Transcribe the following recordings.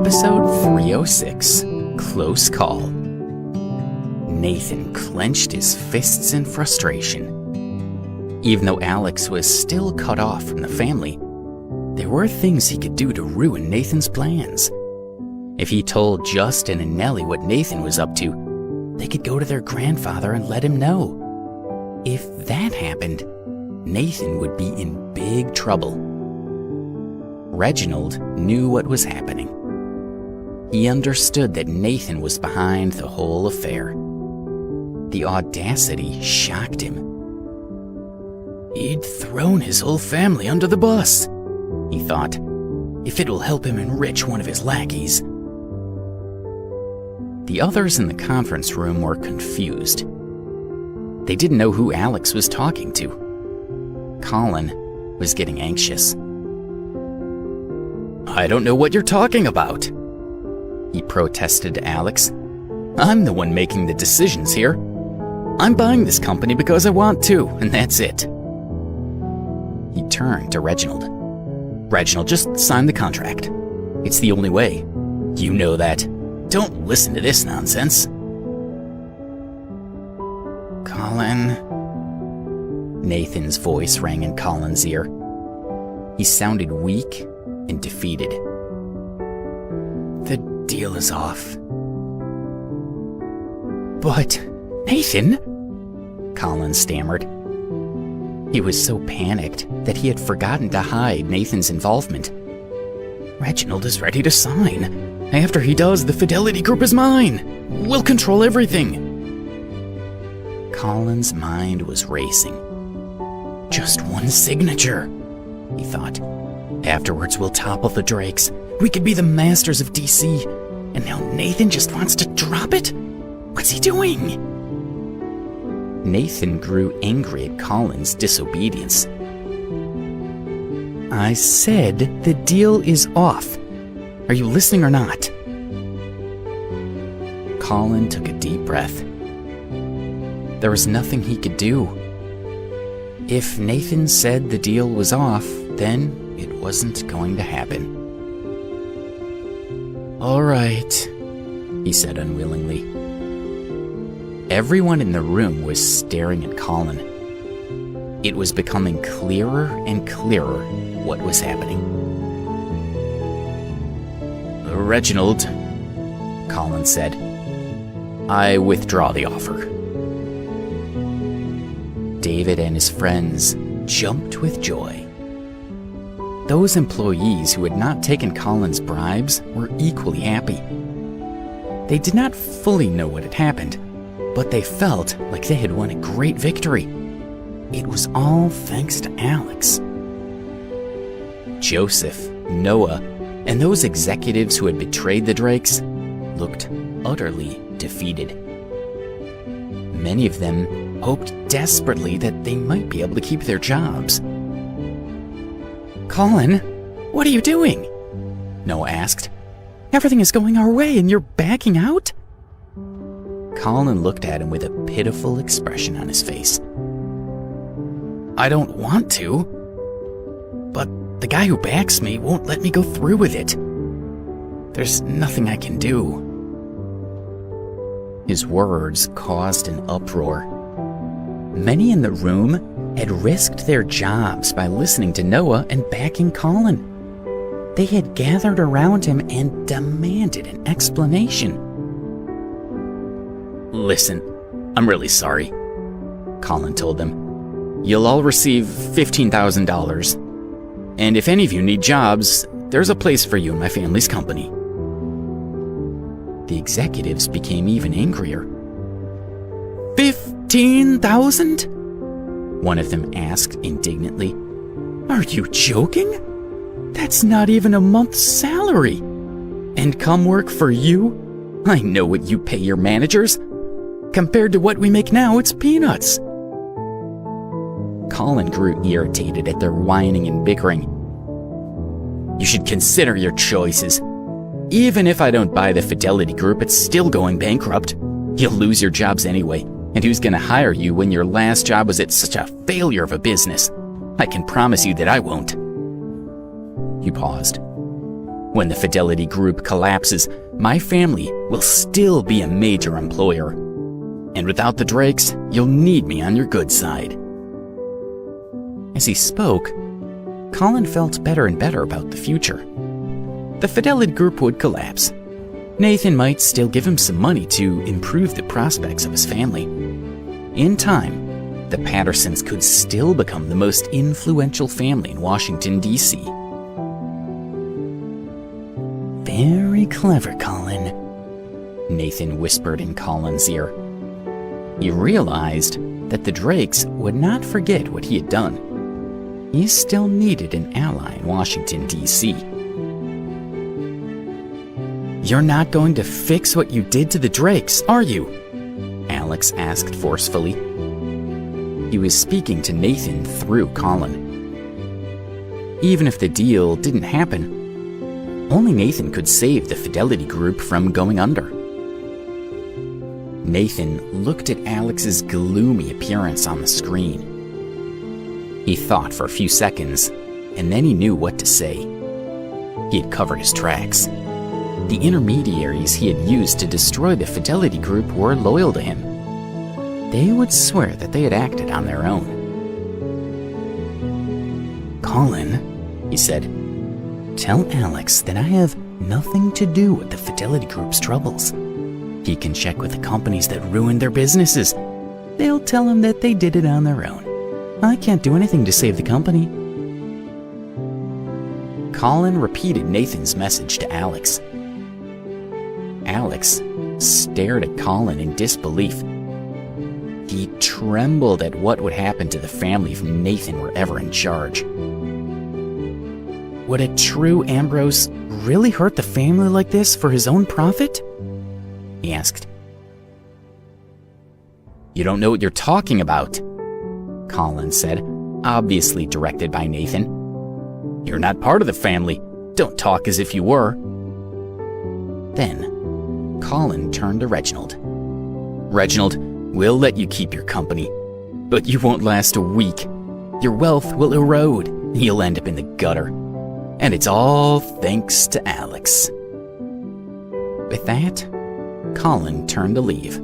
Episode 306, Close Call. Nathan clenched his fists in frustration. Even though Alex was still cut off from the family, there were things he could do to ruin Nathan's plans. If he told Justin and Nellie what Nathan was up to, they could go to their grandfather and let him know. If that happened, Nathan would be in big trouble. Reginald knew what was happening. He understood that Nathan was behind the whole affair. The audacity shocked him. He'd thrown his whole family under the bus, he thought, if it will help him enrich one of his lackeys. The others in the conference room were confused. They didn't know who Alex was talking to. Colin was getting anxious. I don't know what you're talking about, he protested to Alex. I'm the one making the decisions here. I'm buying this company because I want to, and that's it. He turned to Reginald. Reginald, just sign the contract. It's the only way. You know that. Don't listen to this nonsense. Colin. Nathan's voice rang in Colin's ear. He sounded weak and defeated. The deal is off. But, Nathan, Colin stammered. He was so panicked that he had forgotten to hide Nathan's involvement. Reginald is ready to sign. After he does, the Fidelity Group is mine. We'll control everything. Colin's mind was racing. Just one signature, he thought. Afterwards, we'll topple the Drakes. We could be the masters of DC. And now Nathan just wants to drop it? What's he doing? Nathan grew angry at Colin's disobedience. I said the deal is off. Are you listening or not? Colin took a deep breath. There was nothing he could do. If Nathan said the deal was off, then it wasn't going to happen. All right, he said unwillingly. Everyone in the room was staring at Colin. It was becoming clearer and clearer what was happening. Reginald, Colin said, I withdraw the offer. David and his friends jumped with joy. Those employees who had not taken Colin's bribes were equally happy. They did not fully know what had happened, but they felt like they had won a great victory. It was all thanks to Alex. Joseph, Noah, and those executives who had betrayed the Drakes looked utterly defeated. Many of them hoped desperately that they might be able to keep their jobs. Colin, what are you doing? Noah asked. Everything is going our way and you're backing out? Colin looked at him with a pitiful expression on his face. I don't want to, but the guy who backs me won't let me go through with it. There's nothing I can do. His words caused an uproar. Many in the room had risked their jobs by listening to Noah and backing Colin. They had gathered around him and demanded an explanation. Listen, I'm really sorry, Colin told them. You'll all receive $15,000. And if any of you need jobs, there's a place for you in my family's company. The executives became even angrier. 15,000? One of them asked indignantly. Are you joking? That's not even a month's salary. And come work for you? I know what you pay your managers. Compared to what we make now, it's peanuts. Colin grew irritated at their whining and bickering. You should consider your choices. Even if I don't buy the Fidelity Group, it's still going bankrupt. You'll lose your jobs anyway. And who's going to hire you when your last job was at such a failure of a business? I can promise you that I won't. He paused. When the Fidelity Group collapses, my family will still be a major employer. And without the Drakes, you'll need me on your good side." As he spoke, Colin felt better and better about the future. The Fidelity Group would collapse. Nathan might still give him some money to improve the prospects of his family. In time, the Pattersons could still become the most influential family in Washington, D.C. "Very clever, Colin," Nathan whispered in Colin's ear. He realized that the Drakes would not forget what he had done. He still needed an ally in Washington, D.C. "You're not going to fix what you did to the Drakes, are you?" Alex asked forcefully. He was speaking to Nathan through Colin. Even if the deal didn't happen, only Nathan could save the Fidelity Group from going under. Nathan looked at Alex's gloomy appearance on the screen. He thought for a few seconds, and then he knew what to say. He had covered his tracks. The intermediaries he had used to destroy the Fidelity Group were loyal to him. They would swear that they had acted on their own. "Colin," he said, "tell Alex that I have nothing to do with the Fidelity Group's troubles. He can check with the companies that ruined their businesses. They'll tell him that they did it on their own. I can't do anything to save the company." Colin repeated Nathan's message to Alex. Alex stared at Colin in disbelief. He trembled at what would happen to the family if Nathan were ever in charge. Would a true Ambrose really hurt the family like this for his own profit? He asked. "You don't know what you're talking about," Colin said, obviously directed by Nathan. "You're not part of the family. Don't talk as if you were." Then, Colin turned to Reginald. "Reginald, we'll let you keep your company, but you won't last a week. Your wealth will erode. You'll end up in the gutter. And it's all thanks to Alex." With that, Colin turned to leave.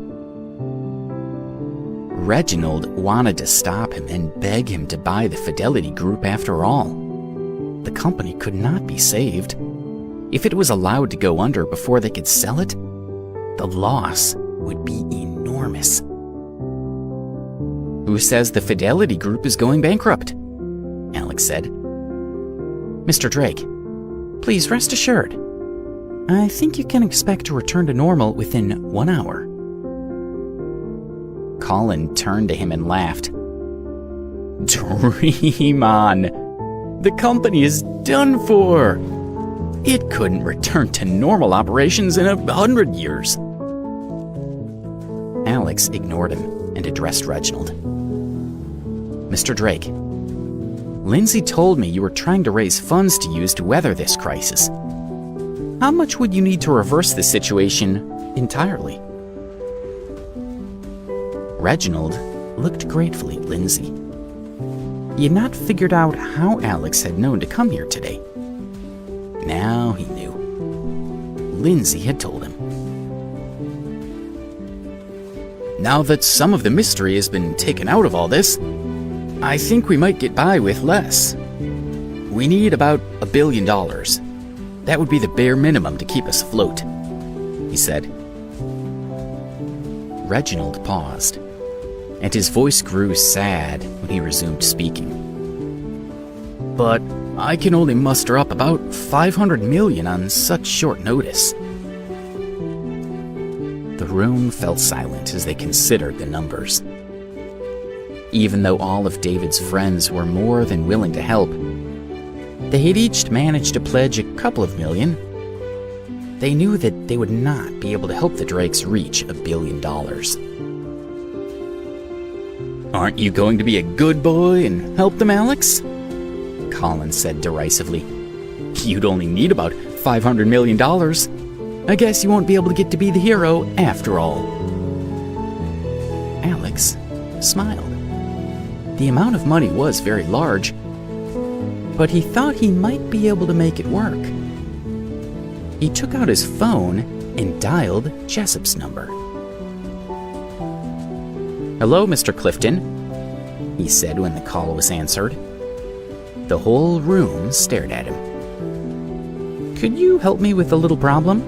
Reginald wanted to stop him and beg him to buy the Fidelity Group after all. The company could not be saved. If it was allowed to go under before they could sell it, the loss would be enormous. "Who says the Fidelity Group is going bankrupt?" Alex said. "Mr. Drake, please rest assured. I think you can expect to return to normal within 1 hour." Colin turned to him and laughed. "Dream on! The company is done for! It couldn't return to normal operations in 100 years." Alex ignored him and addressed Reginald. "Mr. Drake, Lindsay told me you were trying to raise funds to use to weather this crisis. How much would you need to reverse the situation entirely?" Reginald looked gratefully at Lindsay. He had not figured out how Alex had known to come here today. Now he knew. Lindsay had told him. "Now that some of the mystery has been taken out of all this, I think we might get by with less. We need about $1 billion. That would be the bare minimum to keep us afloat," he said. Reginald paused, and his voice grew sad when he resumed speaking. "But I can only muster up about $500 million on such short notice." The room fell silent as they considered the numbers. Even though all of David's friends were more than willing to help, they had each managed to pledge a couple of million. They knew that they would not be able to help the Drakes reach $1 billion. "Aren't you going to be a good boy and help them, Alex?" Colin said derisively. "You'd only need about $500 million. I guess you won't be able to get to be the hero after all." Alex smiled. The amount of money was very large, but he thought he might be able to make it work. He took out his phone and dialed Jessup's number. "Hello, Mr. Clifton," he said when the call was answered. The whole room stared at him. "Could you help me with a little problem?"